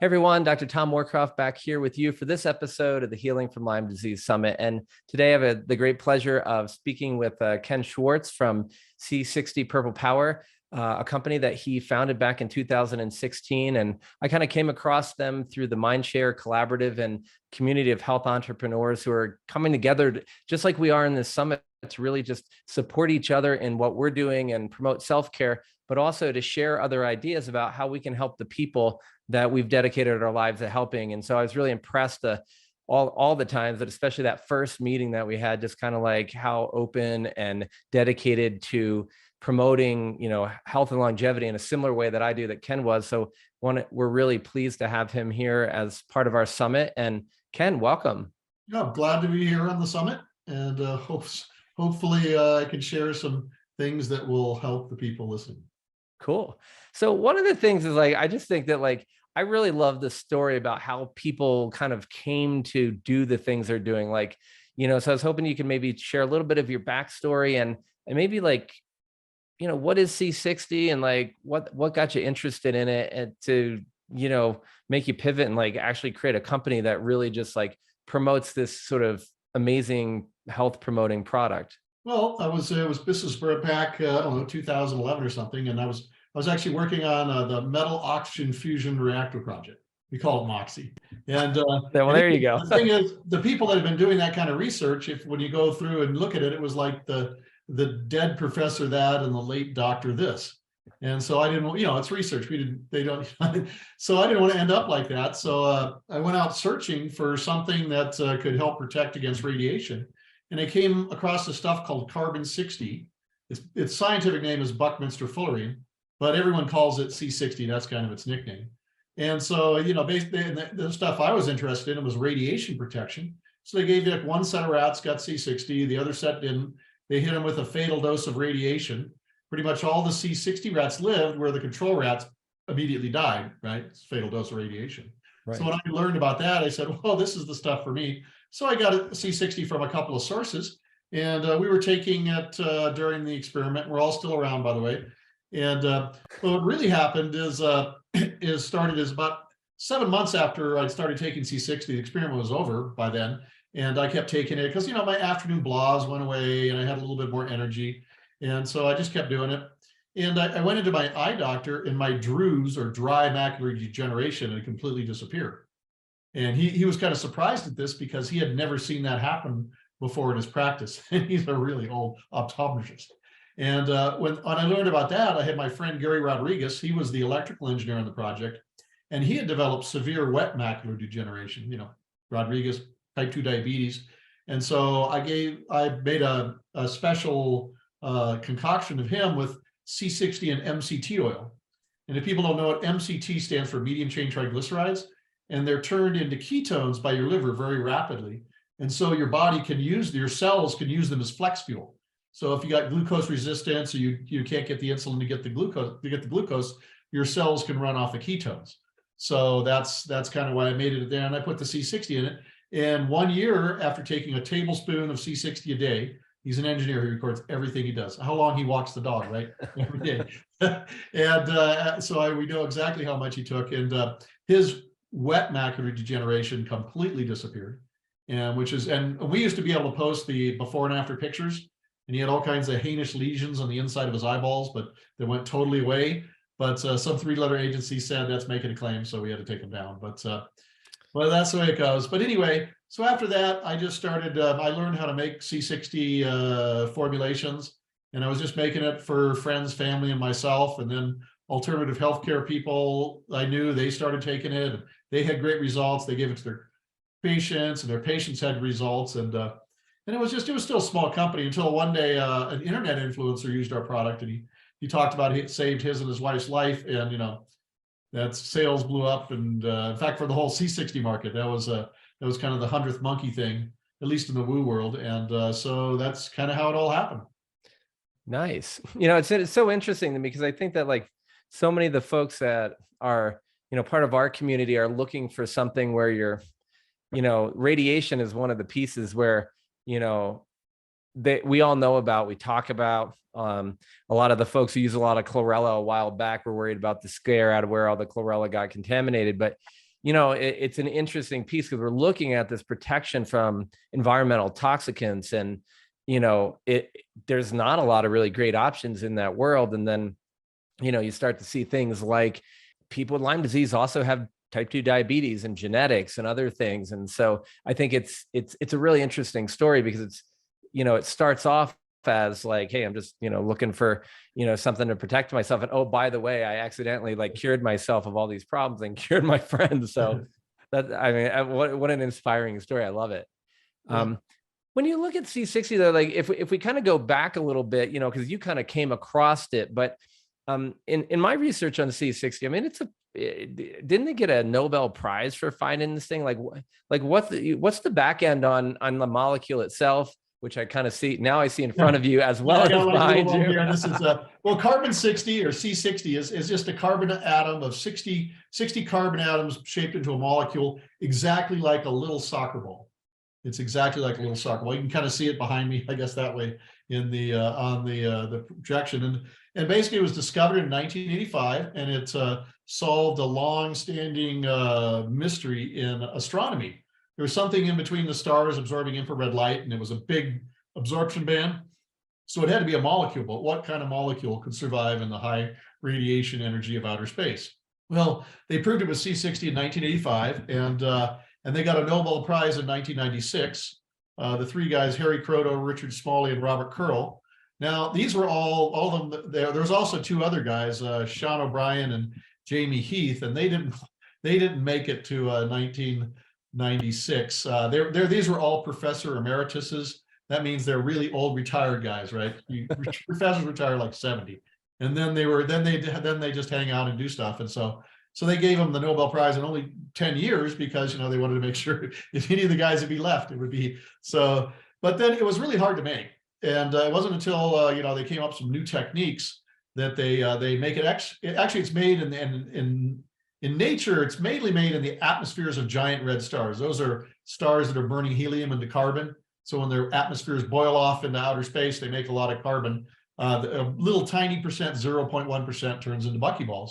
Hey everyone, Dr. Tom Warcroft back here with you for this episode of the Healing from Lyme Disease Summit. And today I have the great pleasure of speaking with Ken Schwarz from C60 Purple Power, a company that he founded back in 2016. And I kind of came across them through the Mindshare Collaborative and community of health entrepreneurs who are coming together, just like we are in this summit, to really just support each other in what we're doing and promote self-care, but also to share other ideas about how we can help the people that we've dedicated our lives to helping. And so I was really impressed all the times, but especially that first meeting that we had, just kind of like how open and dedicated to promoting, health and longevity in a similar way that I do, that Ken was. So we're really pleased to have him here as part of our summit. And Ken, welcome. Yeah, I'm glad to be here on the summit, and hopefully I can share some things that will help the people listening. Cool. So one of the things is I just think that I really love the story about how people kind of came to do the things they're doing. So I was hoping you could maybe share a little bit of your backstory and maybe what is C60 and what got you interested in it and to, make you pivot and actually create a company that really just promotes this sort of amazing health promoting product. Well, this was back, I don't know, 2011 or something, and I was actually working on the metal oxygen fusion reactor project. We call it MOXIE. And there you go. The thing is, the people that have been doing that kind of research, when you go through and look at it, it was like the dead professor that and the late doctor this. And so I didn't, it's research. So I didn't want to end up like that. So I went out searching for something that could help protect against radiation. And I came across this stuff called carbon-60. Its scientific name is Buckminster fullerene, but everyone calls it C60. That's kind of its nickname. And so, basically the stuff I was interested in was radiation protection. So they gave it one set of rats got C60, the other set didn't. They hit them with a fatal dose of radiation. Pretty much all the C60 rats lived, where the control rats immediately died, right? It's a fatal dose of radiation. Right. So when I learned about that, I said, well, this is the stuff for me. So I got a C60 from a couple of sources, and we were taking it during the experiment. We're all still around, by the way. And what really happened is about 7 months after I started taking C60, the experiment was over by then. And I kept taking it because, my afternoon blahs went away and I had a little bit more energy. And so I just kept doing it. And I went into my eye doctor, and my DRUES, or dry macular degeneration, had completely disappeared. And he was kind of surprised at this because he had never seen that happen before in his practice. And he's a really old optometrist. And when I learned about that, I had my friend Gary Rodriguez. He was the electrical engineer on the project, and he had developed severe wet macular degeneration. Rodriguez, type 2 diabetes. And so I made a special concoction of him with C60 and MCT oil. And if people don't know what MCT stands for, medium chain triglycerides, and they're turned into ketones by your liver very rapidly. And so your cells can use them as flex fuel. So if you got glucose resistance, or you can't get the insulin to get the glucose, your cells can run off the ketones. So that's kind of why I made it there. And I put the C60 in it. And 1 year after taking a tablespoon of C60 a day, he's an engineer, he records everything he does, how long he walks the dog, right? Every day. And so we know exactly how much he took. And his wet macular degeneration completely disappeared. And we used to be able to post the before and after pictures, and he had all kinds of heinous lesions on the inside of his eyeballs, but they went totally away. But some 3-letter agency said that's making a claim, so we had to take them down. But well, that's the way it goes. But anyway, so after that, I just started, I learned how to make C60 formulations, and I was just making it for friends, family, and myself. And then alternative healthcare people I knew, they started taking it. They had great results. They gave it to their patients, and their patients had results. And it was still a small company until one day an internet influencer used our product, and he talked about it saved his and his wife's life, and that sales blew up. And in fact, for the whole C60 market, that was kind of the 100th monkey thing, at least in the woo world. And so that's kind of how it all happened. Nice. It's so interesting to me because I think that so many of the folks that are part of our community are looking for something where radiation is one of the pieces where we all know about, we talk about. A lot of the folks who use a lot of chlorella a while back were worried about the scare out of where all the chlorella got contaminated. But it's an interesting piece because we're looking at this protection from environmental toxicants, and there's not a lot of really great options in that world. And then you start to see things like people with Lyme disease also have type 2 diabetes and genetics and other things. And so I think it's a really interesting story because it's, it starts off as like, hey, I'm just, looking for, something to protect myself. And oh, by the way, I accidentally like cured myself of all these problems and cured my friends. So what an inspiring story. I love it. Yeah. When you look at C60 though, like if we kind of go back a little bit, because you kind of came across it, but in my research on C60, I mean, didn't they get a Nobel Prize for finding this thing? Like what's the back end on the molecule itself, which I kind of see now. I see in front of you as well as behind you. Here. This is carbon 60 or C60 is just a carbon atom of 60 carbon atoms shaped into a molecule, exactly like a little soccer ball. It's exactly like a little soccer ball. You can kind of see it behind me, I guess, that way in the on the projection. And basically it was discovered in 1985, and it solved a long-standing mystery in astronomy. There was something in between the stars absorbing infrared light, and it was a big absorption band. So it had to be a molecule, but what kind of molecule could survive in the high radiation energy of outer space? Well, they proved it was C60 in 1985, and they got a Nobel Prize in 1996. The three guys, Harry Kroto, Richard Smalley, and Robert Curl. Now, these were all of them. There was also two other guys, Sean O'Brien and Jamie Heath, and they didn't make it to 1996. These were all professor emerituses. That means they're really old retired guys, right? Professors retire like 70, and then they just hang out and do stuff. And so they gave them the Nobel Prize in only 10 years because they wanted to make sure if any of the guys would be left, it would be so. But then it was really hard to make. And it wasn't until they came up with some new techniques that they make it. Actually, it's made in nature. It's mainly made in the atmospheres of giant red stars. Those are stars that are burning helium into carbon. So when their atmospheres boil off into outer space, they make a lot of carbon. A little tiny percent, 0.1%, turns into buckyballs.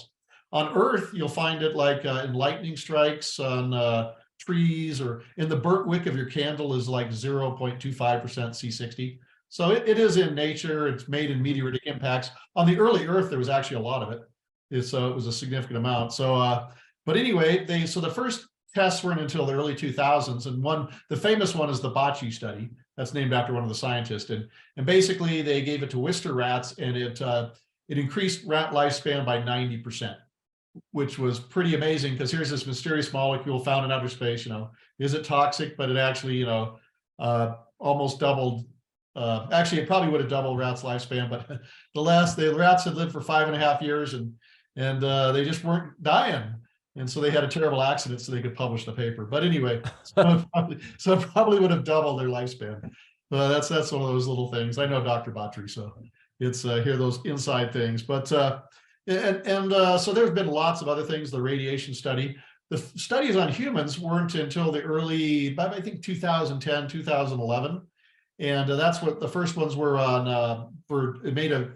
On Earth, you'll find it like in lightning strikes on trees, or in the burnt wick of your candle is like 0.25% C60. So it is in nature. It's made in meteoritic impacts. On the early Earth, there was actually a lot of it. It was a significant amount. So, but anyway, so the first tests weren't until the early 2000s, and the famous one is the Bocce study. That's named after one of the scientists. And basically, they gave it to Worcester rats, and it increased rat lifespan by 90%, which was pretty amazing because here's this mysterious molecule found in outer space. Is it toxic? But it actually, almost doubled. Actually, it probably would have doubled rats' lifespan, but the rats had lived for 5.5 years, and they just weren't dying, and so they had a terrible accident so they could publish the paper. But anyway, so it probably would have doubled their lifespan. That's one of those little things. I know Dr. Batry, so it's hear those inside things. But so there's been lots of other things. The radiation study. The studies on humans weren't until the early, I think 2010, 2011. And that's what the first ones were on. It made a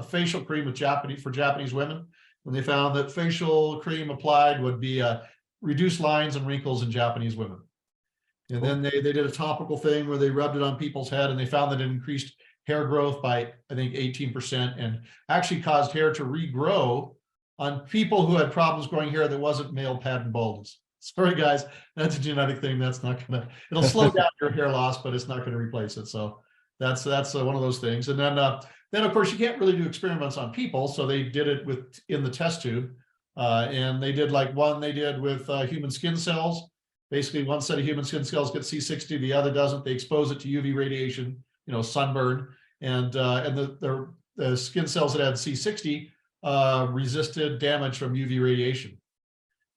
facial cream for Japanese women, and they found that facial cream applied would be reduce lines and wrinkles in Japanese women. And then they did a topical thing where they rubbed it on people's head, and they found that it increased hair growth by, I think, 18%, and actually caused hair to regrow on people who had problems growing hair that wasn't male pattern baldness. Sorry, guys, that's a genetic thing. That's not it'll slow down your hair loss, but it's not going to replace it. So that's one of those things. And then of course, you can't really do experiments on people. So they did it in the test tube. And they did with human skin cells. Basically, one set of human skin cells gets C60, the other doesn't. They expose it to UV radiation, sunburn. And the skin cells that had C60 resisted damage from UV radiation.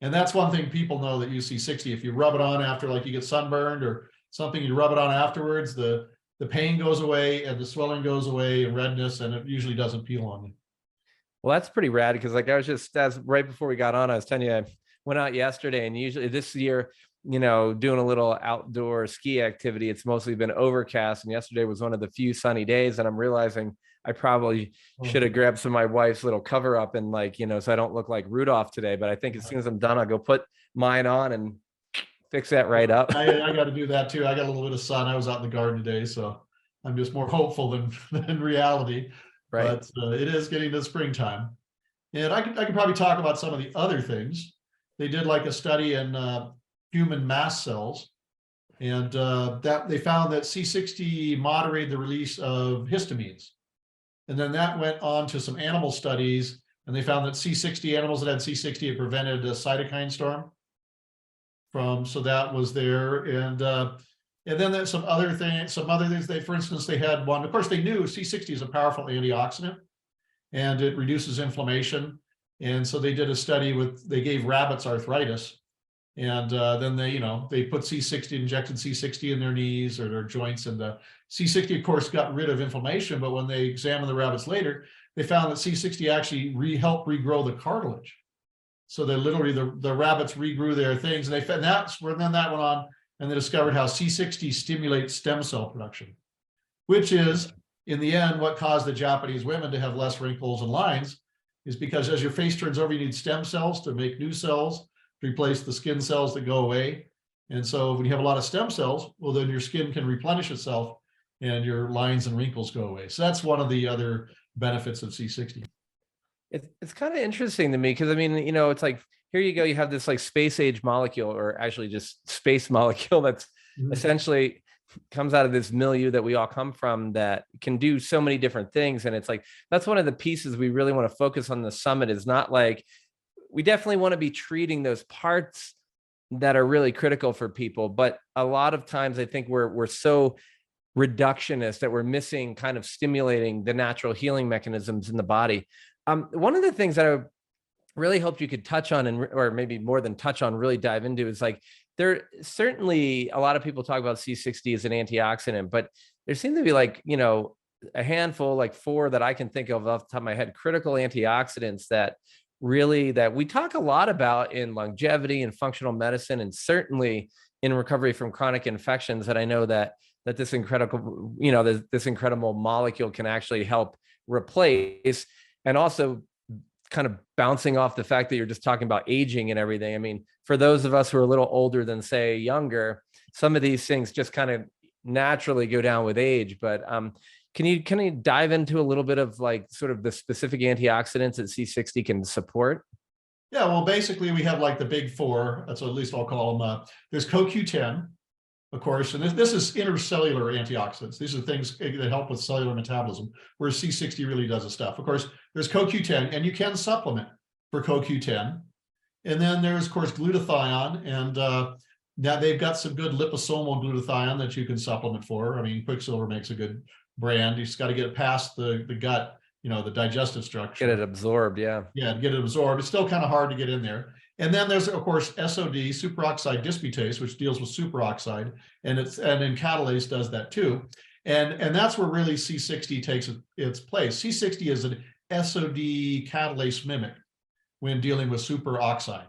And that's one thing people know that use C60. If you rub it on after, like you get sunburned or something, you rub it on afterwards, the pain goes away and the swelling goes away and redness, and it usually doesn't peel on you. Well, that's pretty rad because I was just, right before we got on, I was telling you, I went out yesterday, and usually this year, doing a little outdoor ski activity, it's mostly been overcast. And yesterday was one of the few sunny days, and I'm realizing I probably should have grabbed some of my wife's little cover up and like, so I don't look like Rudolph today. But I think as soon as I'm done, I'll go put mine on and fix that right up. I got to do that too. I got a little bit of sun. I was out in the garden today, so I'm just more hopeful than reality. Right. But it is getting to springtime. And I could probably talk about some of the other things. They did like a study in human mast cells, and that they found that C60 moderated the release of histamines. And then that went on to some animal studies, and they found that C60 animals that had C60, it prevented a cytokine storm so that was there. And then there's some other things. For instance, they had one, of course, they knew C60 is a powerful antioxidant and it reduces inflammation. And so they did a study they gave rabbits arthritis. And then they put C60, injected C60 in their knees or their joints. And the C60, of course, got rid of inflammation. But when they examined the rabbits later, they found that C60 actually helped regrow the cartilage. So they literally, the rabbits regrew their things. And then that went on, and they discovered how C60 stimulates stem cell production, which is, in the end, what caused the Japanese women to have less wrinkles and lines, is because as your face turns over, you need stem cells to make new cells, to replace the skin cells that go away. And so when you have a lot of stem cells, well, then your skin can replenish itself and your lines and wrinkles go away. So that's one of the other benefits of C60. It's kind of interesting to me because I mean, it's like, here you go, you have this like space age molecule, or actually just space molecule that's essentially comes out of this milieu that we all come from, that can do so many different things. And it's like, that's one of the pieces we really want to focus on the summit, is not like, we definitely want to be treating those parts that are really critical for people. But a lot of times I think we're so reductionist that we're missing kind of stimulating the natural healing mechanisms in the body. One of the things that I really hoped you could touch on, or maybe more than touch on, really dive into, is like, there certainly a lot of people talk about C60 as an antioxidant, but there seem to be like, a handful, like 4 that I can think of off the top of my head, critical antioxidants that we talk a lot about in longevity and functional medicine, and certainly in recovery from chronic infections, that I know that this incredible, this incredible molecule can actually help replace. And also kind of bouncing off the fact that you're just talking about aging and everything. I mean, for those of us who are a little older than, say, younger, some of these things just kind of naturally go down with age. But can you dive into a little bit of like sort of the specific antioxidants that C60 can support? Yeah, well, basically we have like the big 4. That's what at least I'll call them. There's CoQ10, of course, and this is intercellular antioxidants. These are things that help with cellular metabolism, whereas C60 really does the stuff. Of course, there's CoQ10, and you can supplement for CoQ10. And then there's, of course, glutathione, and now they've got some good liposomal glutathione that you can supplement for. I mean, Quicksilver makes a good brand. You just got to get it past the gut, the digestive structure. Get it absorbed, yeah. Yeah, get it absorbed. It's still kind of hard to get in there. And then there's, of course, SOD, superoxide dismutase, which deals with superoxide, and then catalase does that too. And that's where really C60 takes its place. C60 is an SOD catalase mimic when dealing with superoxide,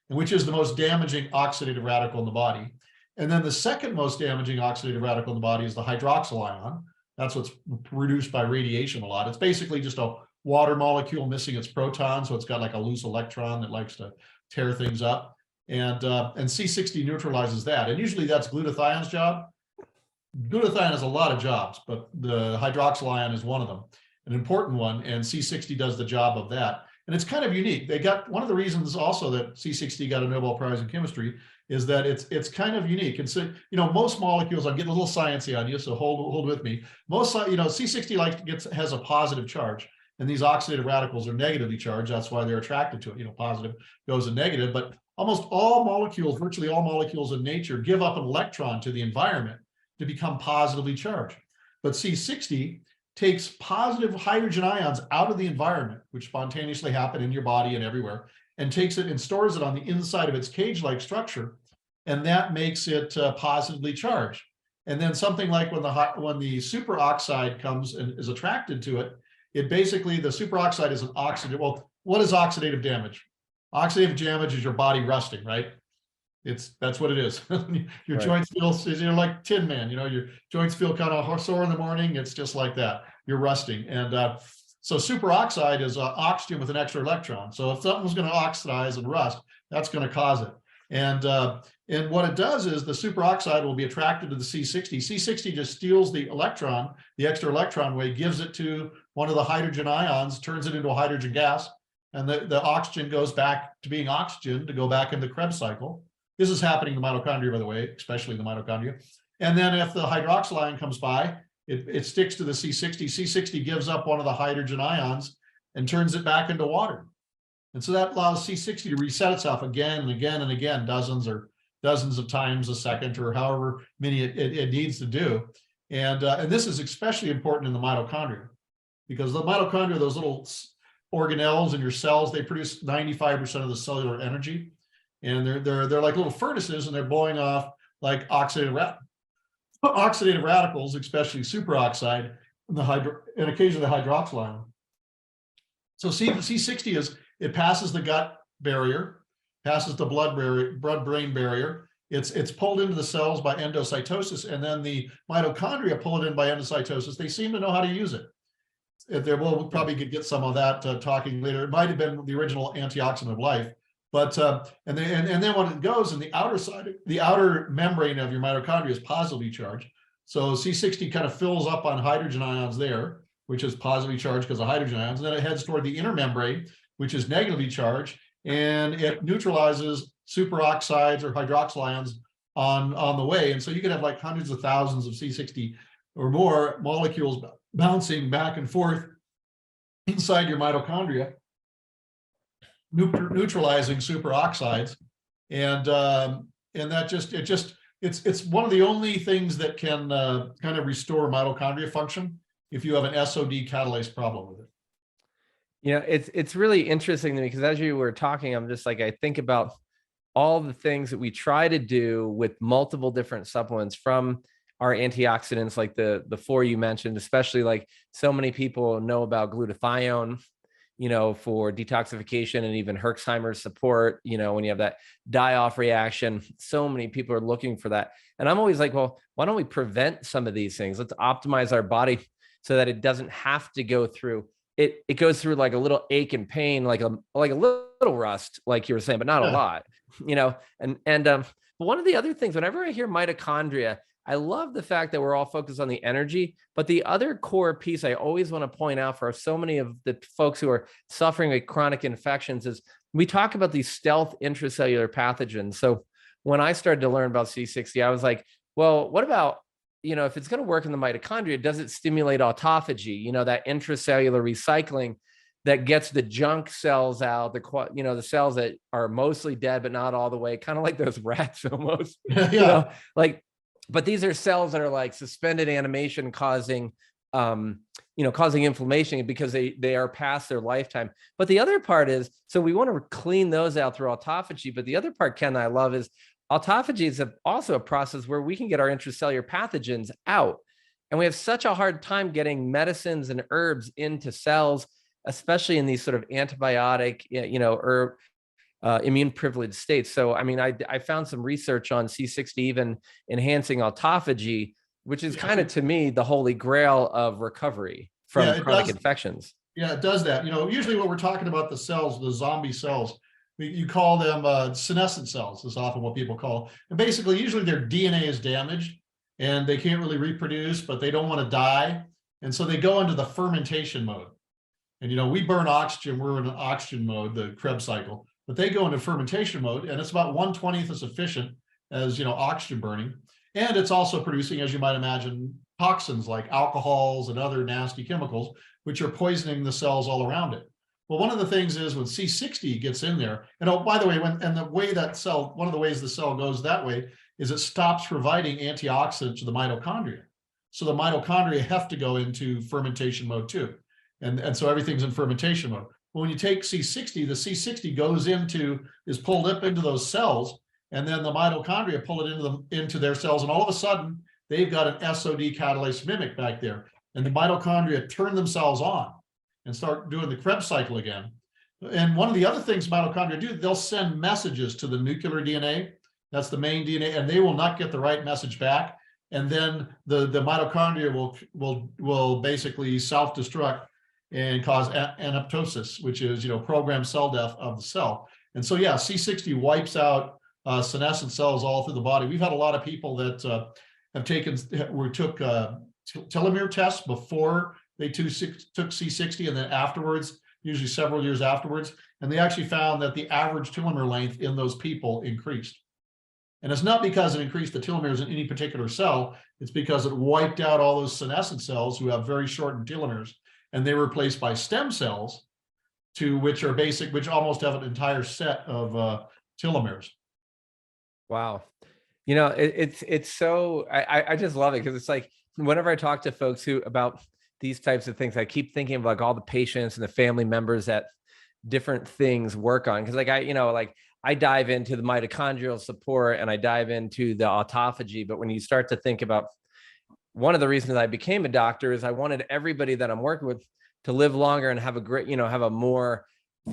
and which is the most damaging oxidative radical in the body. And then the second most damaging oxidative radical in the body is the hydroxyl ion. That's what's produced by radiation a lot. It's basically just a water molecule missing its proton, so it's got like a loose electron that likes to tear things up, and C60 neutralizes that. And usually that's glutathione's job. Glutathione has a lot of jobs, but the hydroxyl ion is one of them, an important one, and C60 does the job of that. And it's kind of unique. They got one of the reasons also that C60 got a Nobel Prize in chemistry is that it's kind of unique. And so, most molecules, I'm getting a little sciencey on you, so hold with me. Most, C60 has a positive charge, and these oxidative radicals are negatively charged. That's why they're attracted to it. Positive goes to negative, but almost all molecules, virtually all molecules in nature, give up an electron to the environment to become positively charged. But C60 takes positive hydrogen ions out of the environment, which spontaneously happen in your body and everywhere, and takes it and stores it on the inside of its cage-like structure, and that makes it positively charged. And then something like when the superoxide comes and is attracted to it, it basically, the superoxide is an oxidative. Well, what is oxidative damage? Oxidative damage is your body rusting, right? That's what it is. Your joints feel, you're like Tin Man, your joints feel kind of sore in the morning. It's just like that. you're rusting. And so superoxide is oxygen with an extra electron. So if something's going to oxidize and rust, that's going to cause it. And what it does is the superoxide will be attracted to the C60. C60 just steals the electron, the extra electron weight, gives it to one of the hydrogen ions, turns it into a hydrogen gas, and the oxygen goes back to being oxygen to go back in the Krebs cycle. This is happening in the mitochondria, by the way, especially the mitochondria. And then if the hydroxyl ion comes by, it sticks to the C60. C60 gives up one of the hydrogen ions and turns it back into water. And so that allows C60 to reset itself again and again and again, dozens of times a second, or however many it needs to do. And this is especially important in the mitochondria, because the mitochondria, those little organelles in your cells, they produce 95% of the cellular energy. And they're like little furnaces, and they're blowing off like oxidative radicals, especially superoxide, and occasionally the hydroxyl ion. So C60 is, it passes the gut barrier, passes the blood-brain barrier. It's pulled into the cells by endocytosis, and then the mitochondria pull it in by endocytosis. They seem to know how to use it. We'll probably get some of that talking later. It might have been the original antioxidant of life. But and then when it goes in the outer side, the outer membrane of your mitochondria is positively charged. So C60 kind of fills up on hydrogen ions there, which is positively charged because of hydrogen ions. And then it heads toward the inner membrane, which is negatively charged, and it neutralizes superoxides or hydroxyl ions on the way. And so you can have like hundreds of thousands of C60 or more molecules bouncing back and forth inside your mitochondria, neutralizing superoxides, and that it's one of the only things that can kind of restore mitochondria function if you have an SOD catalase problem with it. You know, it's really interesting to me, because as you were talking, I'm just like, I think about all the things that we try to do with multiple different supplements, from our antioxidants, like the four you mentioned, especially like so many people know about glutathione, you know, for detoxification and even Herxheimer's support, you know, when you have that die-off reaction. So many people are looking for that. And I'm always like, well, why don't we prevent some of these things? Let's optimize our body so that it doesn't have to go through it. It goes through like a little ache and pain, like a little rust, like you were saying, but not a lot, you know. But one of the other things, whenever I hear mitochondria, I love the fact that we're all focused on the energy, but the other core piece I always want to point out for so many of the folks who are suffering with chronic infections is we talk about these stealth intracellular pathogens. So when I started to learn about C60, I was like, well, what about, you know, if it's going to work in the mitochondria, does it stimulate autophagy? You know, that intracellular recycling that gets the junk cells out, the cells that are mostly dead, but not all the way, kind of like those rats almost, you know, like. But these are cells that are like suspended animation, causing inflammation because they are past their lifetime. But the other part is, so we want to clean those out through autophagy. But the other part, Ken, that I love is autophagy is also a process where we can get our intracellular pathogens out. And we have such a hard time getting medicines and herbs into cells, especially in these sort of antibiotic, herb, immune privileged states. So, I mean, I found some research on C60 even enhancing autophagy, which is kind of, to me, the holy grail of recovery from chronic infections. Yeah, it does that. You know, usually when we're talking about the cells, the zombie cells, you call them senescent cells is often what people call. And basically, usually their DNA is damaged and they can't really reproduce, but they don't want to die. And so they go into the fermentation mode. And, you know, we burn oxygen, we're in an oxygen mode, the Krebs cycle. But they go into fermentation mode, and it's about 1/20th as efficient as, you know, oxygen burning. And it's also producing, as you might imagine, toxins like alcohols and other nasty chemicals, which are poisoning the cells all around it. Well, one of the things is when C60 gets in there, and oh, by the way, one of the ways the cell goes that way is it stops providing antioxidants to the mitochondria. So the mitochondria have to go into fermentation mode too. And so everything's in fermentation mode. When you take C60, the C60 is pulled up into those cells, and then the mitochondria pull it into their cells, and all of a sudden they've got an SOD catalase mimic back there, and the mitochondria turn themselves on and start doing the Krebs cycle again. And one of the other things mitochondria do, they'll send messages to the nuclear DNA, that's the main DNA, and they will not get the right message back. and then the mitochondria will basically self-destruct and cause anaptosis, which is, programmed cell death of the cell. And so, yeah, C60 wipes out senescent cells all through the body. We've had a lot of people that took telomere tests before they took C60, and then afterwards, usually several years afterwards, and they actually found that the average telomere length in those people increased. And it's not because it increased the telomeres in any particular cell, it's because it wiped out all those senescent cells who have very shortened telomeres, and they were replaced by stem cells, which almost have an entire set of telomeres. Wow. It's so, I just love it, because it's like, whenever I talk to folks about these types of things, I keep thinking of like all the patients and the family members that different things work on. Cause I dive into the mitochondrial support and I dive into the autophagy. But when you start to think about, one of the reasons I became a doctor is I wanted everybody that I'm working with to live longer and have a great, have a more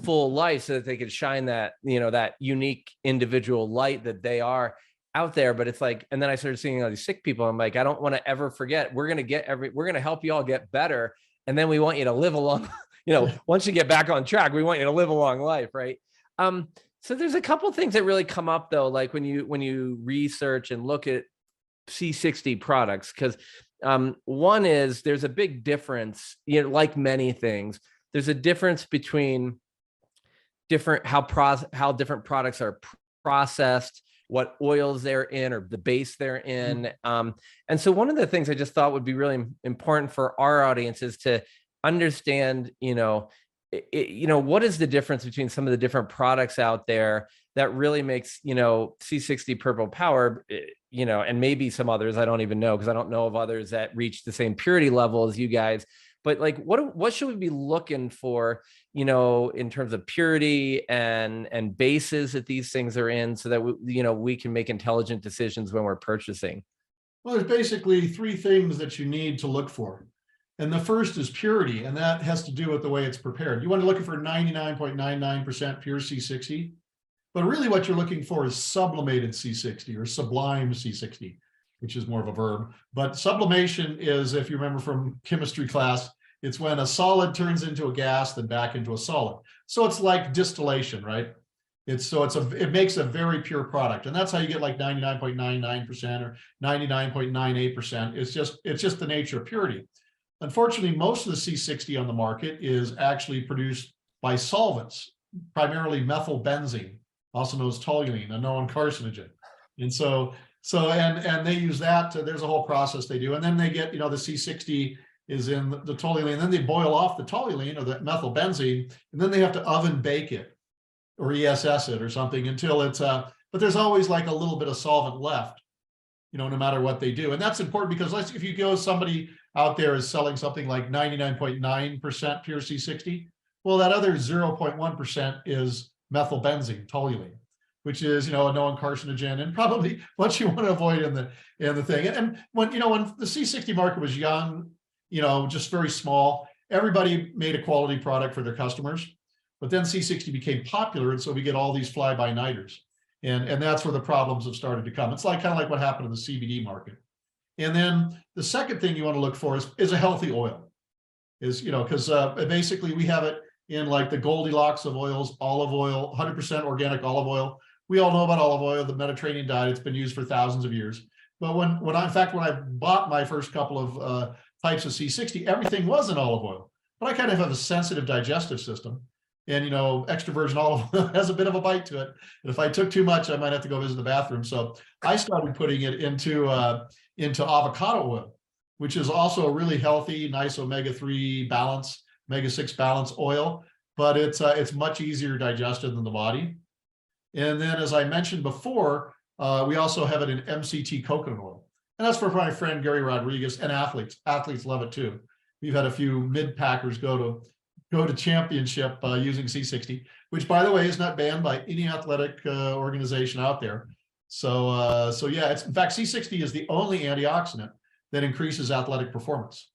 full life, so that they could shine that, that unique individual light that they are out there. But it's like, and then I started seeing all these sick people. I'm like, I don't want to ever forget, we're going to help you all get better. And then we want you to live a long, once you get back on track, we want you to live a long life. Right. So there's a couple of things that really come up though, like when you research and look at C60 products, because one is, there's a big difference, like many things, there's a difference between how different products are processed, what oils they're in, or the base they're in. And so one of the things I just thought would be really important for our audience is to understand, what is the difference between some of the different products out there that really makes, C60 Purple Power, and maybe some others, I don't even know, because I don't know of others that reach the same purity level as you guys. But like, what should we be looking for, in terms of purity and bases that these things are in, so that we can make intelligent decisions when we're purchasing? Well, there's basically three things that you need to look for. And the first is purity, and that has to do with the way it's prepared. You want to look for 99.99% pure C60, but really what you're looking for is sublimated C60 or sublime C60, which is more of a verb. But sublimation is, if you remember from chemistry class, it's when a solid turns into a gas, then back into a solid. So it's like distillation, right? It makes a very pure product. And that's how you get like 99.99% or 99.98%. It's just the nature of purity. Unfortunately, most of the C60 on the market is actually produced by solvents, primarily methylbenzene, also known as toluene, a known carcinogen. And they use that there's a whole process they do. And then they get, the C60 is in the toluene, and then they boil off the toluene or the methylbenzene, and then they have to oven bake it or ESS it or something until it's, but there's always like a little bit of solvent left, no matter what they do. And that's important, because if you go, somebody out there is selling something like 99.9% pure C60, well, that other 0.1% is methylbenzene, toluene, which is, a known carcinogen, and probably what you want to avoid in the thing. And when the C60 market was young, just very small, everybody made a quality product for their customers. But then C60 became popular, and so we get all these fly-by-nighters. And that's where the problems have started to come. It's kind of like what happened in the CBD market. And then the second thing you want to look for is a healthy oil. Because basically we have it in like the Goldilocks of oils, olive oil, 100% organic olive oil. We all know about olive oil, the Mediterranean diet. It's been used for thousands of years. But when I bought my first couple of types of C60, everything was in olive oil. But I kind of have a sensitive digestive system. And, extra virgin olive oil has a bit of a bite to it. And if I took too much, I might have to go visit the bathroom. So I started putting it into avocado oil, which is also a really healthy, nice omega-3 balance, omega-6 balance oil, but it's much easier digested than the body. And then, as I mentioned before, we also have it in MCT coconut oil. And that's for my friend Gary Rodriguez, and athletes. Athletes love it too. We've had a few mid-packers go to championship using C60, which, by the way, is not banned by any athletic organization out there. So yeah, in fact, C60 is the only antioxidant that increases athletic performance.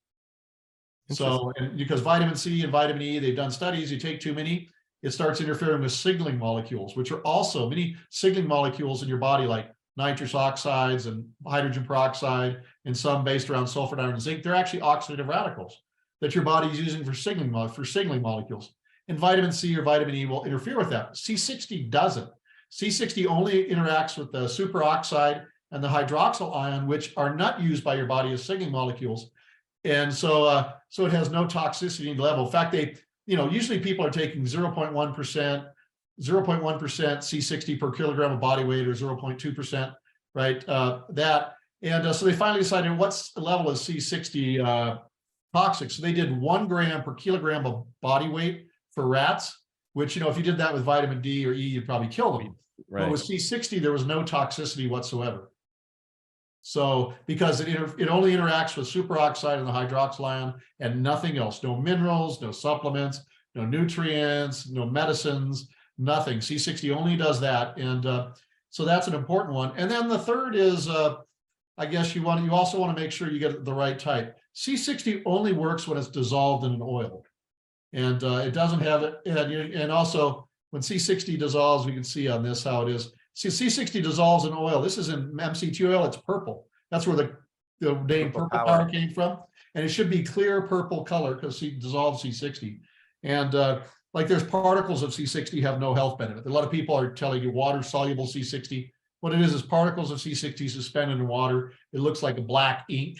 So, and because vitamin C and vitamin E, they've done studies, you take too many, it starts interfering with signaling molecules, which are also many signaling molecules in your body, like nitrous oxides and hydrogen peroxide, and some based around sulfur, iron, and zinc. They're actually oxidative radicals that your body is using for signaling molecules. And vitamin C or vitamin E will interfere with that. C60 doesn't. C60 only interacts with the superoxide and the hydroxyl ion, which are not used by your body as signaling molecules. And so, so it has no toxicity level. In fact, usually people are taking 0.1%, C60 per kilogram of body weight, or 0.2%, right? So they finally decided what's the level of C60 toxic. So they did 1 gram per kilogram of body weight for rats, which, if you did that with vitamin D or E, you'd probably kill them. Right. But with C60, there was no toxicity whatsoever. So because it only interacts with superoxide and the hydroxyl ion and nothing else, no minerals, no supplements, no nutrients, no medicines, nothing. C60 only does that. And so that's an important one. And then the third is, I guess you also want to make sure you get the right type. C60 only works when it's dissolved in an oil. And it doesn't have it. And also when C60 dissolves, we can see on this how it is. See, C60 dissolves in oil. This is in MCT oil. It's purple. That's where the name purple power came from. And it should be clear purple color because it dissolves C60. And like there's particles of C60 have no health benefit. A lot of people are telling you water soluble C60. What it is particles of C60 suspended in water. It looks like a black ink,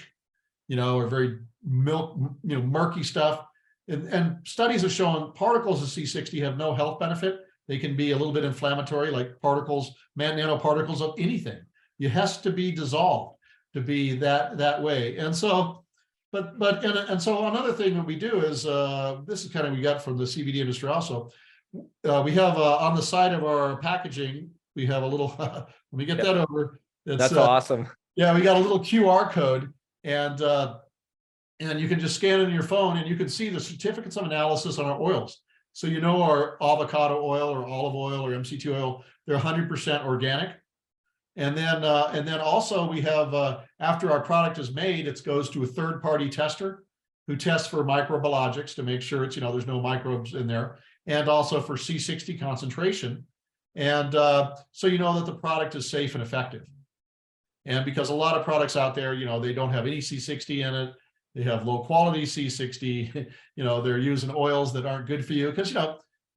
or very murky stuff. And studies have shown particles of C60 have no health benefit. They can be a little bit inflammatory, like nanoparticles of anything. It has to be dissolved to be that way. And so, so another thing that we do is, this is kind of we got from the CBD industry also. We have on the side of our packaging, we have a little, let me get that over. That's awesome. Yeah, we got a little QR code, and you can just scan it in your phone and you can see the certificates of analysis on our oils. So our avocado oil or olive oil or MCT oil, they're 100% organic. And then also we have, after our product is made, it goes to a third-party tester who tests for microbiologics to make sure it's, there's no microbes in there, and also for C60 concentration. And so that the product is safe and effective. And because a lot of products out there, they don't have any C60 in it. They have low quality C60, they're using oils that aren't good for you. Because,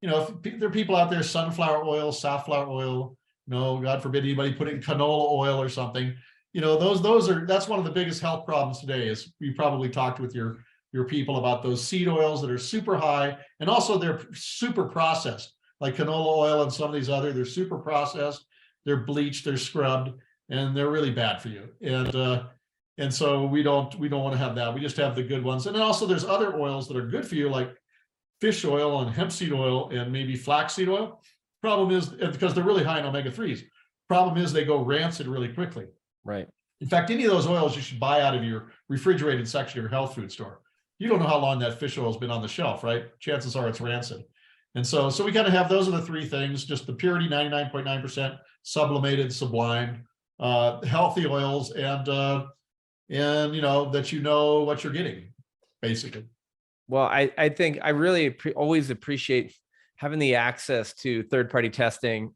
if there are people out there, sunflower oil, safflower oil, God forbid anybody put in canola oil or something, that's one of the biggest health problems today. Is you probably talked with your people about those seed oils that are super high, and also they're super processed, like canola oil and some of these other, they're super processed, they're bleached, they're scrubbed, and they're really bad for you. And so we don't want to have that. We just have the good ones. And then also there's other oils that are good for you, like fish oil and hemp seed oil and maybe flaxseed oil. Problem is, because they're really high in omega-3s, problem is they go rancid really quickly. Right. In fact, any of those oils you should buy out of your refrigerated section of your health food store. You don't know how long that fish oil has been on the shelf, right? Chances are it's rancid. And so we kind of have, those are the three things: just the purity, 99.9%, sublimated, sublimed, healthy oils, and that what you're getting, basically. Well, I think I really always appreciate having the access to third-party testing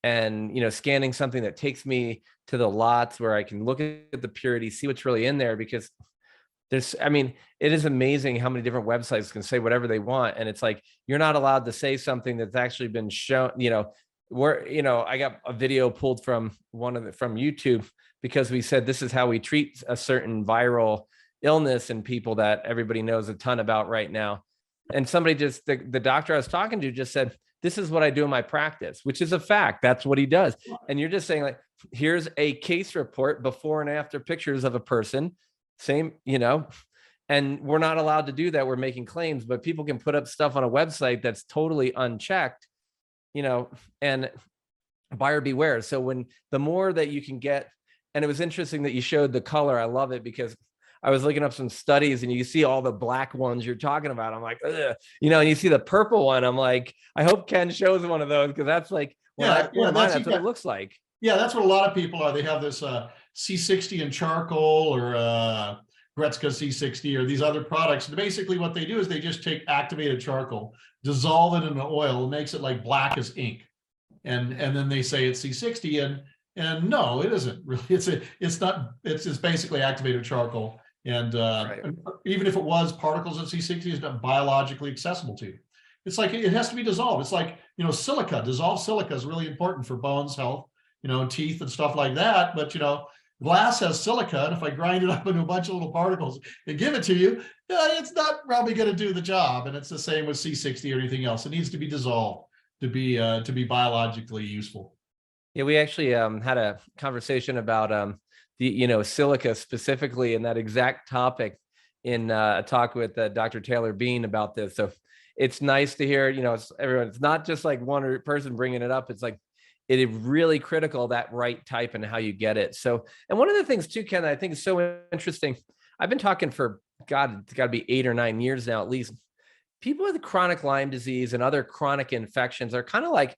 and, scanning something that takes me to the lots where I can look at the purity, see what's really in there, because it is amazing how many different websites can say whatever they want. And it's like, you're not allowed to say something that's actually been shown, I got a video pulled from from YouTube because we said, this is how we treat a certain viral illness in people that everybody knows a ton about right now. And somebody the doctor I was talking to just said, this is what I do in my practice, which is a fact. That's what he does. And you're just saying, like, here's a case report, before and after pictures of a person, same, and we're not allowed to do that. We're making claims, but people can put up stuff on a website that's totally unchecked, and buyer beware. So the more that you can get, and it was interesting that you showed the color. I love it, because I was looking up some studies and you see all the black ones you're talking about. I'm like, ugh. And you see the purple one. I'm like, I hope Ken shows one of those, because that's like, that's what it looks like. Yeah, that's what a lot of people are. They have this C60 in charcoal, or Gretzka C60, or these other products. And basically what they do is they just take activated charcoal, dissolve it in the oil, and makes it like black as ink. And then they say it's C60. And no, it isn't really. It's basically activated charcoal. And Right. even if it was particles at C60, it's not biologically accessible to you. It's like it has to be dissolved. It's like, silica, dissolved silica is really important for bones health, teeth and stuff like that. But, glass has silica, and if I grind it up into a bunch of little particles and give it to you, it's not probably going to do the job. And it's the same with C60 or anything else. It needs to be dissolved to be biologically useful. Yeah, we actually had a conversation about the silica specifically in that exact topic in a talk with Dr. Taylor Bean about this. So it's nice to hear, it's not just like one person bringing it up. It's like it is really critical, that right type and how you get it. So, and one of the things too, Ken, that I think is so interesting. I've been talking for, God, it's got to be 8 or 9 years now, at least. People with chronic Lyme disease and other chronic infections are kind of like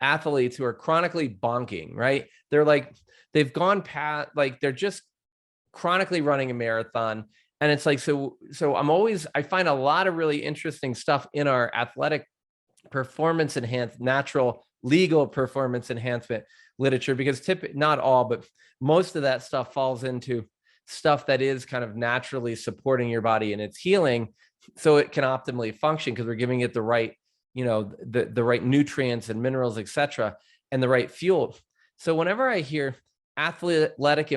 athletes who are chronically bonking, right? They're like, they've gone past, like they're just chronically running a marathon. And it's like, so I find a lot of really interesting stuff in our athletic performance enhanced, natural, legal performance enhancement literature, because not all, but most of that stuff falls into stuff that is kind of naturally supporting your body and its healing so it can optimally function, because we're giving it the right, the right nutrients and minerals, etc., and the right fuel. So whenever I hear athletic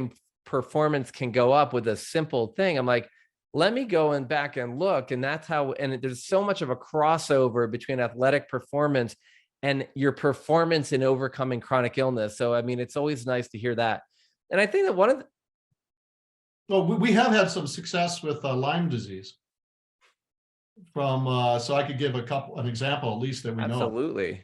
performance can go up with a simple thing, I'm like, let me go and back and look. And that's how, and there's so much of a crossover between athletic performance and your performance in overcoming chronic illness. So, I mean, it's always nice to hear that. And I think that one of the, well, we have had some success with Lyme disease from, so I could give an example at least that we know. Absolutely.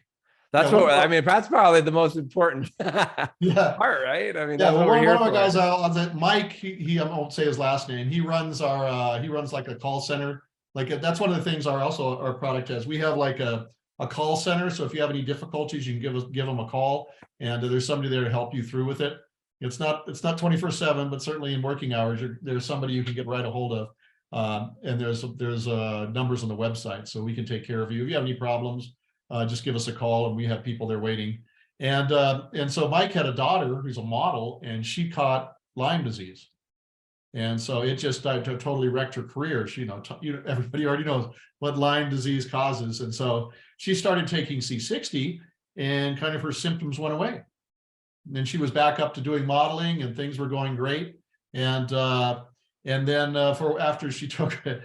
That's what I mean. That's probably the most important part, right? I mean, that's what one of our guys, Mike, he I won't say his last name. He runs like a call center. Like that's one of the things our product has. We have like a call center. So if you have any difficulties, you can give them a call, and there's somebody there to help you through with it. It's not 24/7, but certainly in working hours, there's somebody you can get right a hold of. And there's numbers on the website, so we can take care of you. If you have any problems, just give us a call, and we have people there waiting. And so Mike had a daughter who's a model, and she caught Lyme disease. And so it just totally wrecked her career. She, everybody already knows what Lyme disease causes. And so she started taking C60, and kind of her symptoms went away. And she was back up to doing modeling, and things were going great. And then after she took it,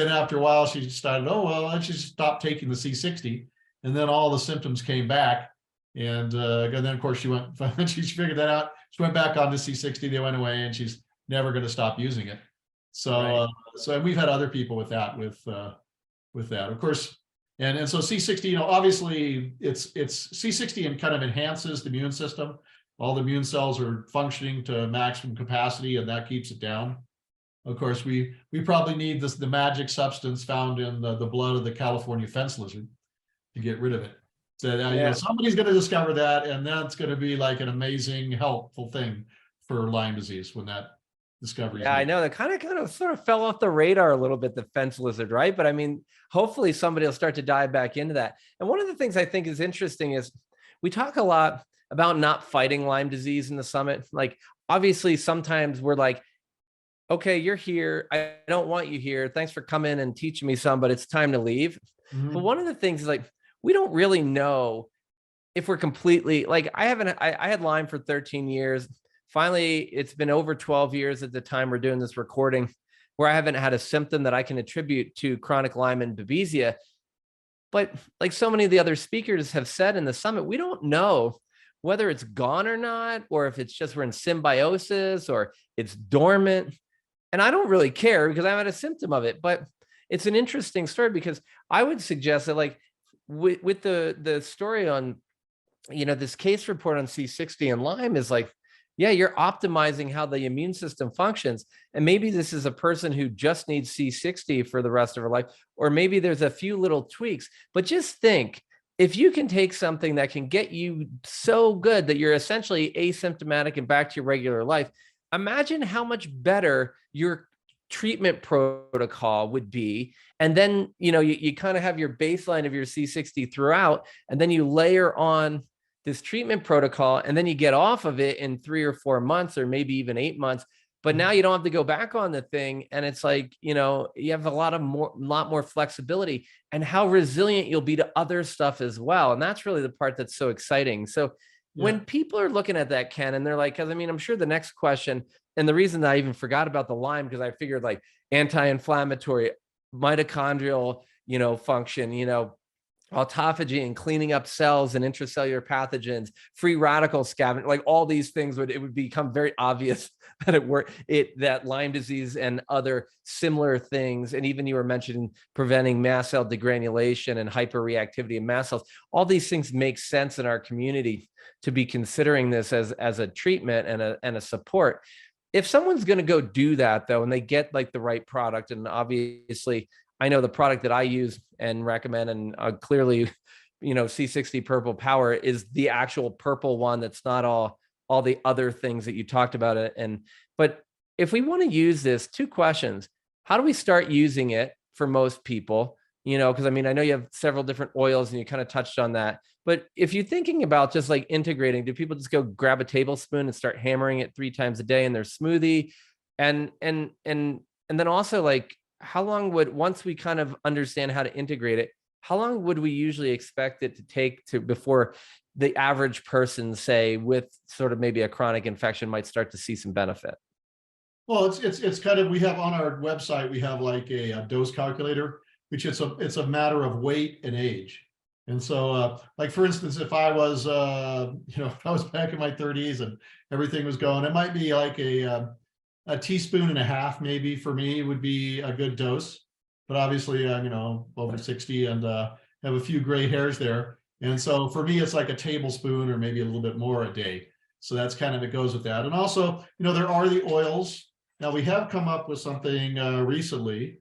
after a while, she decided, she stopped taking the C60. And then all the symptoms came back. And then of course she figured that out. She went back on the C60, they went away, and she's never going to stop using it. So, right. And we've had other people with that, of course. And so C60, obviously it's C60 and kind of enhances the immune system. All the immune cells are functioning to maximum capacity, and that keeps it down. Of course, we probably need the magic substance found in the blood of the California fence lizard to get rid of it. So somebody's going to discover that, and that's going to be like an amazing, helpful thing for Lyme disease when that discovery. Yeah, I know that kind of sort of fell off the radar a little bit, the fence lizard, right? But I mean, hopefully somebody will start to dive back into that. And one of the things I think is interesting is we talk a lot about not fighting Lyme disease in the summit. Like, obviously, sometimes we're like, okay, you're here. I don't want you here. Thanks for coming and teaching me some, but it's time to leave. Mm-hmm. But one of the things is like, we don't really know if we're completely, like, I had Lyme for 13 years. Finally, it's been over 12 years at the time we're doing this recording where I haven't had a symptom that I can attribute to chronic Lyme and Babesia. But like so many of the other speakers have said in the summit, we don't know whether it's gone or not, or if it's just we're in symbiosis or it's dormant. And I don't really care because I haven't had a symptom of it. But it's an interesting story, because I would suggest that, like, with the story on, this case report on C60 and Lyme is like, yeah, you're optimizing how the immune system functions. And maybe this is a person who just needs C60 for the rest of her life, or maybe there's a few little tweaks. But just think, if you can take something that can get you so good that you're essentially asymptomatic and back to your regular life, imagine how much better your treatment protocol would be. And then, you kind of have your baseline of your C60 throughout, and then you layer on this treatment protocol, and then you get off of it in 3 or 4 months, or maybe even 8 months. But now you don't have to go back on the thing. And it's like, you have a lot more flexibility, and how resilient you'll be to other stuff as well. And that's really the part that's so exciting. So when people are looking at that, Ken, and they're like, because I mean, I'm sure the next question, and the reason that I even forgot about the Lyme, because I figured like anti-inflammatory, mitochondrial, function, autophagy and cleaning up cells and intracellular pathogens, free radical scavenging, like all these things it would become very obvious that that Lyme disease and other similar things. And even you were mentioning preventing mast cell degranulation and hyperreactivity in mast cells. All these things make sense in our community to be considering this as a treatment and a support. If someone's going to go do that though, and they get like the right product, and obviously I know the product that I use and recommend, and clearly, C60 Purple Power is the actual purple one. That's not all the other things that you talked about. But if we want to use this, 2 questions: how do we start using it for most people? Because I mean, I know you have several different oils, and you kind of touched on that. But if you're thinking about just like integrating, do people just go grab a tablespoon and start hammering it 3 times a day in their smoothie? And then also, like, how long once we kind of understand how to integrate it, how long would we usually expect it to take before the average person, say, with sort of maybe a chronic infection, might start to see some benefit? Well, it's kind of, we have on our website, we have like a dose calculator, which it's a matter of weight and age. And so, like, for instance, if I was, if I was back in my 30s and everything was going, it might be like a teaspoon and a half, maybe, for me would be a good dose. But obviously, over 60 and have a few gray hairs there. And so for me, it's like a tablespoon or maybe a little bit more a day. So that's kind of, it goes with that. And also, there are the oils. Now we have come up with something recently.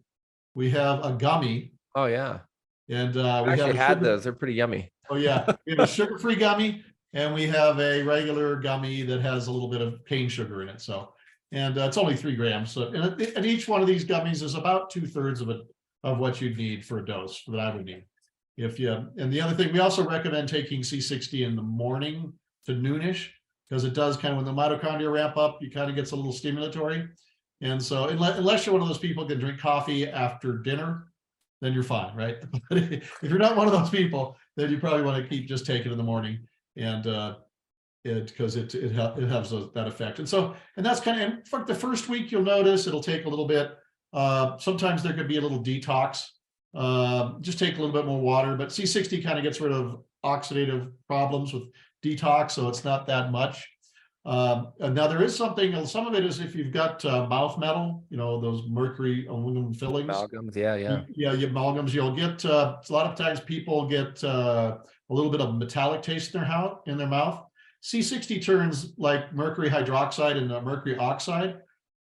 We have a gummy. Oh yeah. And we actually had those. They're pretty yummy. Oh yeah. We have a sugar-free gummy, and we have a regular gummy that has a little bit of cane sugar in it. So, and it's only 3 grams. So, and each one of these gummies is about 2/3 of what you'd need for a dose that I would need. And the other thing, we also recommend taking C60 in the morning to noonish, because it does kind of, when the mitochondria ramp up, you kind of gets a little stimulatory. And so unless you're one of those people who can drink coffee after dinner, then you're fine, right? But if you're not one of those people, then you probably want to keep just taking it in the morning, and because it has that effect. And that's kind of, and for the first week, you'll notice it'll take a little bit. Sometimes there could be a little detox. Just take a little bit more water, but C60 kind of gets rid of oxidative problems with detox, so it's not that much. And now there is something, some of it is if you've got mouth metal, those mercury aluminum fillings. Amalgams, yeah. Yeah, you amalgams, you'll get, a lot of times people get a little bit of metallic taste in their mouth. C60 turns like mercury hydroxide into mercury oxide,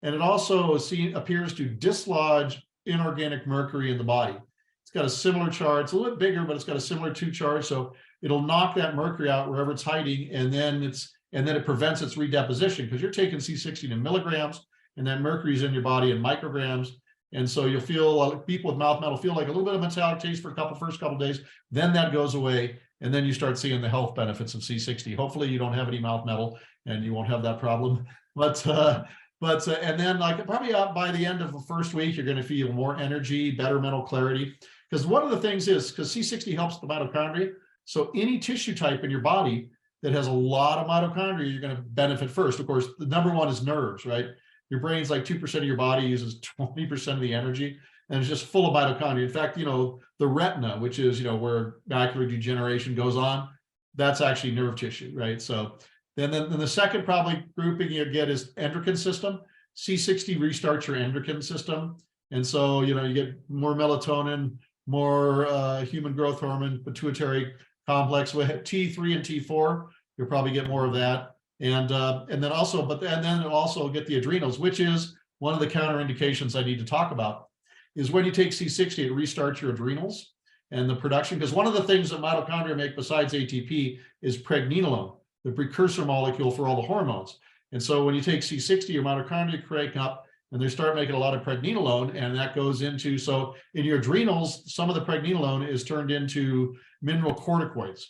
and it also appears to dislodge inorganic mercury in the body. It's got a similar charge. It's a little bit bigger, but it's got a similar 2 charge. So it'll knock that mercury out wherever it's hiding, and then it prevents its redeposition, because you're taking C60 in milligrams, and then mercury's in your body in micrograms. And so you'll feel, people with mouth metal feel like a little bit of metallic taste for first couple of days. Then that goes away, and then you start seeing the health benefits of C60. Hopefully you don't have any mouth metal and you won't have that problem. But and then, like, probably by the end of the first week, you're going to feel more energy, better mental clarity. Because one of the things is, because C60 helps the mitochondria, so any tissue type in your body that has a lot of mitochondria, you're going to benefit first. Of course, the number one is nerves, right? Your brain's like 2% of your body uses 20% of the energy, and it's just full of mitochondria. In fact, the retina, which is, where macular degeneration goes on, that's actually nerve tissue, right? So then the second probably grouping you get is endocrine system. C60 restarts your endocrine system. And so, you get more melatonin, more human growth hormone, pituitary complex with T3 and T4. You'll probably get more of that. And then also, and then it'll also get the adrenals, which is one of the counterindications I need to talk about, is when you take C60, it restarts your adrenals and the production. Because one of the things that mitochondria make besides ATP is pregnenolone, the precursor molecule for all the hormones. And so when you take C60, your mitochondria crank up, and they start making a lot of pregnenolone, and that goes into, so in your adrenals, some of the pregnenolone is turned into mineral corticoids.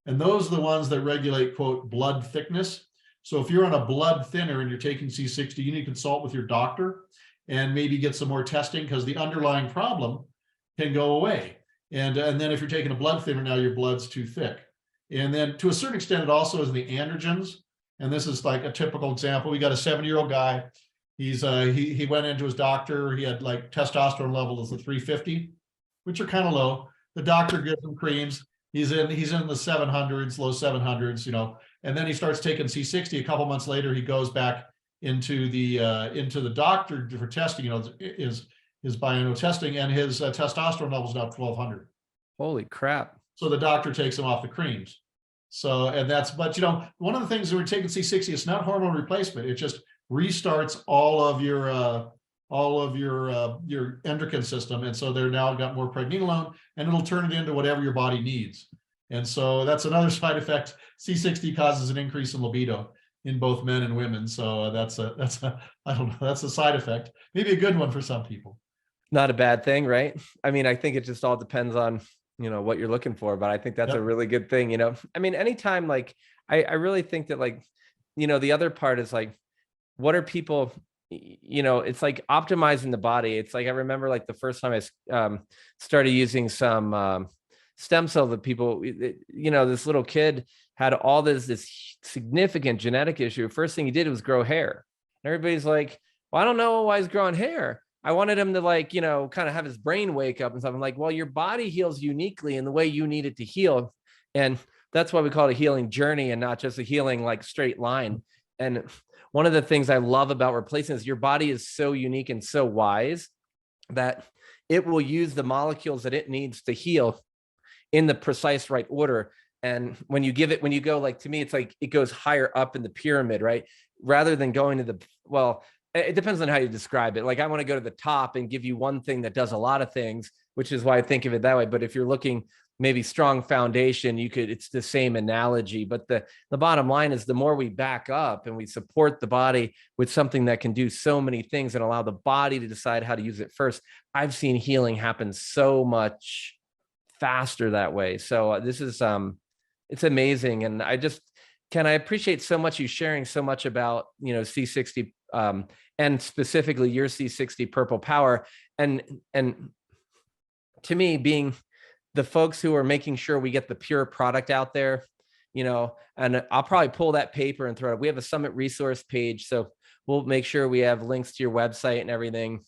And those are the ones that regulate, quote, blood thickness. So if you're on a blood thinner and you're taking C60, you need to consult with your doctor and maybe get some more testing, because the underlying problem can go away. And then if you're taking a blood thinner, now your blood's too thick. And then to a certain extent, it also is the androgens. And this is like a typical example. We got a 70-year-old guy. He went into his doctor. He had like testosterone levels of 350, which are kind of low. The doctor gives him creams. He's in the 700s, low 700s, you know, and then he starts taking C60. A couple months later, he goes back into the doctor for testing, you know, his bio testing, and his testosterone levels now 1200. Holy crap. So the doctor takes him off the creams. So, and but you know, one of the things that we're taking C60, it's not hormone replacement. It just restarts all of your endocrine system. And so they're now got more pregnenolone, and it'll turn it into whatever your body needs. And so that's another side effect. C60 causes an increase in libido in both men and women. So that's a I don't know, that's a side effect. Maybe a good one for some people. Not a bad thing, right? I mean, I think it just all depends on, you know, what you're looking for, but I think that's a really good thing, you know. I mean, anytime, like, I really think that, like, you know, the other part is like, what are people, you know, it's like optimizing the body. It's like, I remember like the first time I started using some stem cell that people, you know, this little kid had all this significant genetic issue. First thing he did was grow hair. And everybody's like, well, I don't know why he's growing hair. I wanted him to, like, you know, kind of have his brain wake up and stuff. I'm like, well, your body heals uniquely in the way you need it to heal. And that's why we call it a healing journey and not just a healing like straight line. And one of the things I love about replacing is your body is so unique and so wise that it will use the molecules that it needs to heal in the precise right order. And when you go, like, to me, it's like it goes higher up in the pyramid, right? Rather than going to well, it depends on how you describe it. Like, I want to go to the top and give you one thing that does a lot of things, which is why I think of it that way. But if you're looking maybe strong foundation, it's the same analogy. But the bottom line is, the more we back up and we support the body with something that can do so many things and allow the body to decide how to use it first, I've seen healing happen so much faster that way. So this is, it's amazing. And I appreciate so much you sharing so much about, you know, C60, and specifically your C60 Purple Power. And to me, being the folks who are making sure we get the pure product out there, you know, and I'll probably pull that paper and throw it. We have a Summit resource page, so we'll make sure we have links to your website and everything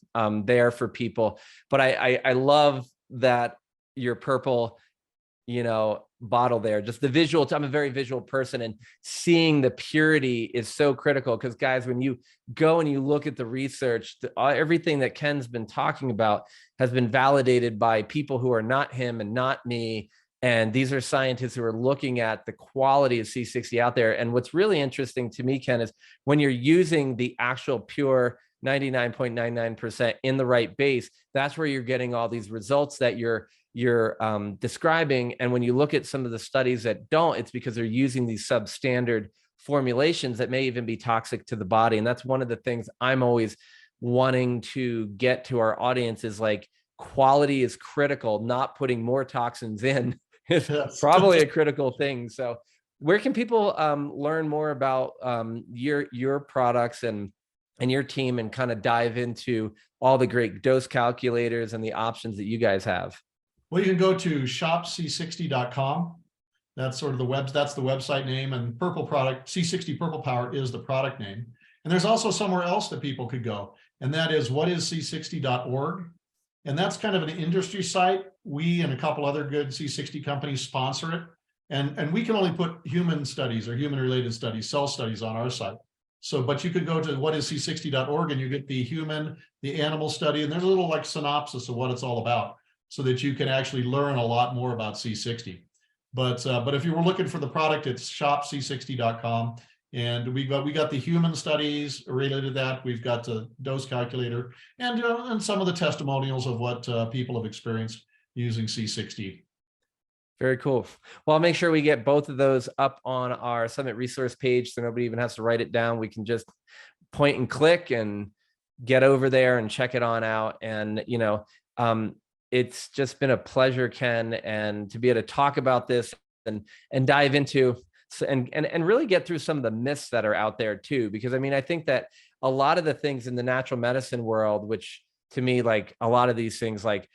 there for people. But I love that your purple, you know, bottle there, just the visual. I'm a very visual person, and seeing the purity is so critical, because guys, when you go and you look at the research, everything that Ken's been talking about has been validated by people who are not him and not me. And these are scientists who are looking at the quality of C60 out there. And what's really interesting to me, Ken, is when you're using the actual pure 99.99% in the right base, that's where you're getting all these results that you're describing. And when you look at some of the studies that don't, it's because they're using these substandard formulations that may even be toxic to the body. And that's one of the things I'm always wanting to get to our audience is, like, quality is critical. Not putting more toxins in is probably a critical thing. So where can people learn more about your products and your team, and kind of dive into all the great dose calculators and the options that you guys have? Well, you can go to shopc60.com. That's sort of that's the website name, and Purple product, C60 Purple Power, is the product name. And there's also somewhere else that people could go, and that is whatisc60.org. And that's kind of an industry site. We and a couple other good C60 companies sponsor it. And we can only put human studies or human related studies, cell studies, on our site. So, but you could go to whatisc60.org and you get the human, the animal study, and there's a little like synopsis of what it's all about, so that you can actually learn a lot more about C60. But if you were looking for the product, it's shopc60.com. And we got the human studies related to that. We've got the dose calculator and some of the testimonials of what people have experienced using C60. Very cool. Well, I'll make sure we get both of those up on our Summit resource page, so nobody even has to write it down. We can just point and click and get over there and check it on out. And, you know, it's just been a pleasure, Ken, and to be able to talk about this and dive into and really get through some of the myths that are out there too. Because I mean, I think that a lot of the things in the natural medicine world, which to me, like a lot of these things, like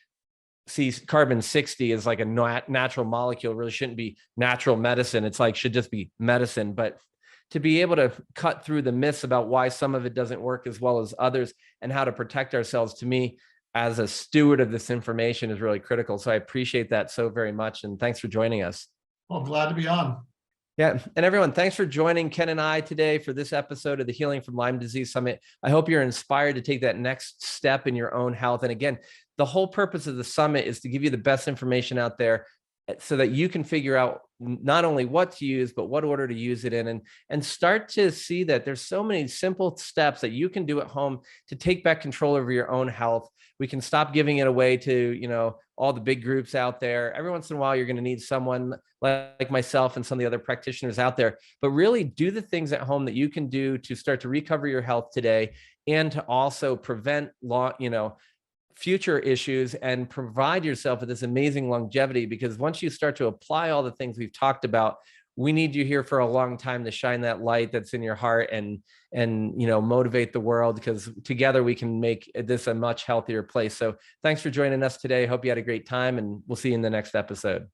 carbon 60 is like a natural molecule, really shouldn't be natural medicine. It's like, should just be medicine. But to be able to cut through the myths about why some of it doesn't work as well as others and how to protect ourselves, to me, as a steward of this information, is really critical. So I appreciate that so very much. And thanks for joining us. Well, glad to be on. Yeah. And everyone, thanks for joining Ken and I today for this episode of the Healing from Lyme Disease Summit. I hope you're inspired to take that next step in your own health. And again, the whole purpose of the summit is to give you the best information out there so that you can figure out not only what to use, but what order to use it in, and start to see that there's so many simple steps that you can do at home to take back control over your own health. We can stop giving it away to, all the big groups out there. Every once in a while, you're going to need someone like myself and some of the other practitioners out there, but really do the things at home that you can do to start to recover your health today and to also prevent future issues and provide yourself with this amazing longevity. Because once you start to apply all the things we've talked about, we need you here for a long time to shine that light that's in your heart and motivate the world, because together we can make this a much healthier place. So thanks for joining us today. Hope you had a great time, and we'll see you in the next episode.